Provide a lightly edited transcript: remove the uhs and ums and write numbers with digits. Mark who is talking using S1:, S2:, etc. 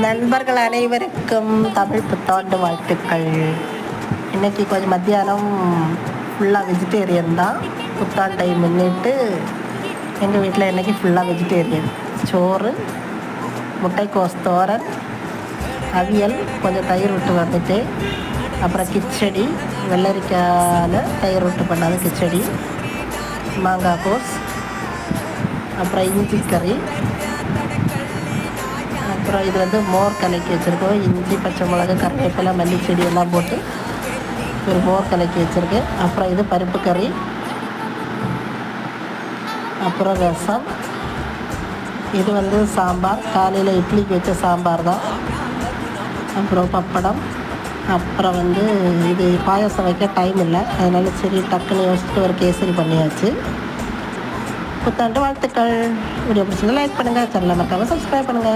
S1: நண்பர்கள் அனைவருக்கும் தமிழ் புத்தாண்டு வாழ்த்துக்கள். இன்றைக்கி கொஞ்சம் மத்தியானம் ஃபுல்லாக வெஜிடேரியன் தான். புத்தாண்டை முன்னிட்டு எங்கள் வீட்டில் இன்றைக்கி ஃபுல்லாக வெஜிடேரியன். சோறு, முட்டைக்கோஸ் தோரன், அவியல், கொஞ்சம் தயிர் விட்டு வந்துட்டு, அப்புறம் கிச்சடி, வெள்ளரிக்காயில் தயிர் விட்டு பண்ணாத கிச்சடி, மாங்காய் கோஸ், அப்புறம் இஞ்சி கறி, அப்புறம் இது வந்து மோர் கலக்கி வச்சுருக்கோம். இஞ்சி, பச்சை மிளகு, கருவேப்பிலை, மல்லிச்செடி எல்லாம் போட்டு ஒரு மோர் கலக்கி வச்சுருக்கேன். அப்புறம் இது பருப்பு கறி, அப்புறம் ரசம், இது வந்து சாம்பார், காலையில் இட்லிக்கு வச்ச சாம்பார் தான். அப்புறம் பப்படம், அப்புறம் வந்து இது பாயாசம் வைக்க டைம் இல்லை, அதனால சரி டக்குன்னு யோசிச்சுட்டு ஒரு கேசரி பண்ணியாச்சு. புத்தாண்டு வாழ்த்துக்கள். வீடியோ பிடிச்சிருந்தா லைக் பண்ணுங்கள், சேனலை மறக்காமல் சப்ஸ்கிரைப் பண்ணுங்கள்.